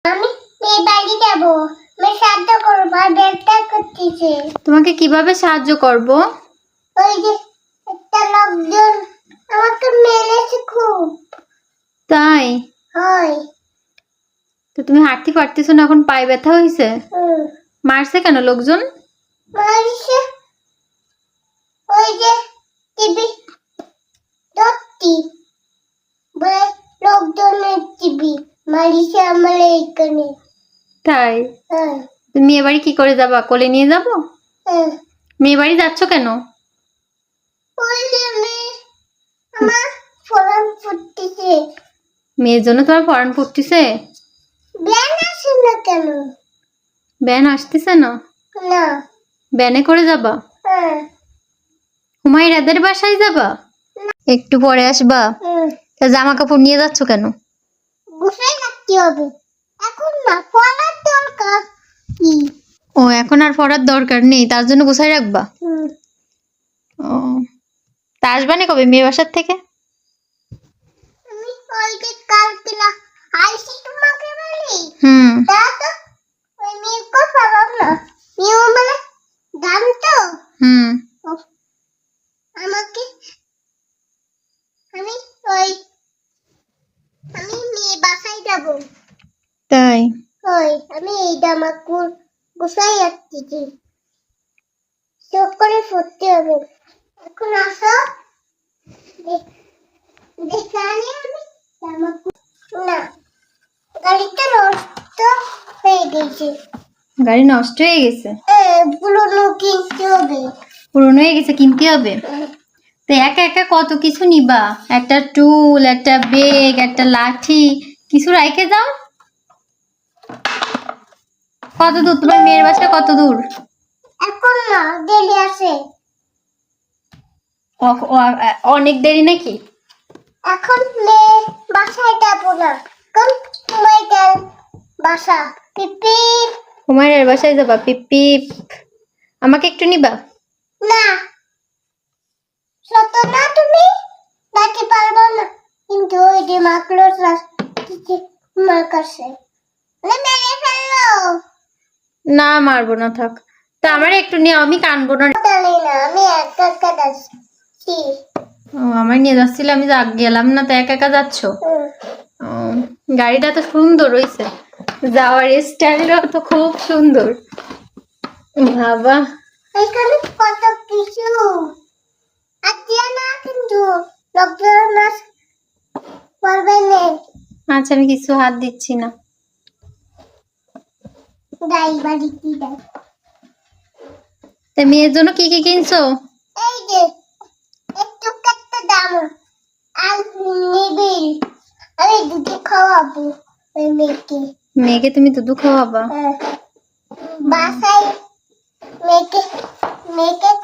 আমি এই বাড়ি যাব। আমি সাহায্য করব, ব্যবসা করতেছে। তোমাকে কিভাবে সাহায্য করব? ওই যে একটা লোকজন আমাকে মেরেছে খুব। তাই? হয়। তো তুমি হাঁটতে পারতেছো না, এখন পায়ে ব্যথা হয়েছে? মারছে কেন লোকজন? মারিছে ওই যে টিভি দত্তি বলে লোকজনের টিভি মারিছে আমার এইখানে। তাই? হ্যাঁ তুমি মেয়ে বাড়ি কি করে যাবা? কোলে নিয়ে যাবো? হ্যাঁ। মেয়ে বাড়ি যাচ্ছ কেন? ওই যে আমার ফোন ফুটতেছে। মেয়ের জন্য তোমার পরান ফুটতেছে? ব্যান আসে না কেন? ব্যান আসতেছে না? না। ব্যানে করে যাবা? হ্যাঁ হুমায়রাদের বাসায় যাবা? একটু পরে আসবা? তা জামা কাপড় নিয়ে যাচ্ছ কেন? গুছাই রাখতে হবে এখন, না পড়ার দরকার কি? ও, এখন আর পড়ার দরকার নেই, তার জন্য গোছায় রাখবা? ও, তা আসবা না কবে মেয়ে বাসার থেকে? আমি ওই যে কালকে আইসি তোমাকে বলি। তা তো ওই মেয়েকে পারলাম না। মেয়ে মানে দাম তো। আমাকে আমি ওই আমি মেয়ে বাসায় যাব। তাই? ওই আমি এই জামা গুছাই রাখতেছি, চোখ করে পড়তে হবে। এখন আসো, দেখে আনি আমি জামা। না, গাড়িটা নষ্ট হয়ে গেছে। গাড়ি নষ্ট হয়ে গেছে? পুরনো কিনতে হবে। পুরনো হয়ে গেছে, কিনতে হবে? তো একা একা কত কিছু নিবা? একটা টুল, একটা বেগ, একটা লাঠি, কিছু রাইখে যাও। কত দূর তোমার মেয়ের বাসা? কত দূর? এখন না, দেরি আছে। অনেক দেরি নাকি? এখন মেয়ে বাসায় যাবো না, কোন সময় গেল বাসা পিপি। হুমায়রার বাসায় যাবা? পিপি। আমাকে একটু নিবা? না, সত না তুমি ডাকতে পারবো না, কিন্তু ওই যে মাকড় আমার কাছে মেরে ফেললো। না, মারবো না, থাক। তা আমার একটু নিয়ে, আমি কানবো না। জানি না, আমি একা একা যাচ্ছি। ও, আমার নিয়ে যাচ্ছিল, আমি গেলাম না, তো একা একা যাচ্ছ? ও, গাড়িটা তো সুন্দর হয়েছে, যাওয়ার স্টাইলটাও তো খুব সুন্দর। বাবা, এখানে কত কিছু আছে না, কিন্তু লোকজন পারবে না। আচ্ছা, আমি কিছু হাত দিচ্ছি না। দাই বাড়ি কি দাই? তা মেয়ের জন্য কি কি কিনছো? এই যে একটু একটা দাম আর নিবিল, আমি দুধ খাওয়াবো ওই মেয়েকে। মেয়েকে তুমি দুধ খাওয়াবা? বাসায় মেয়েকে মেয়েকে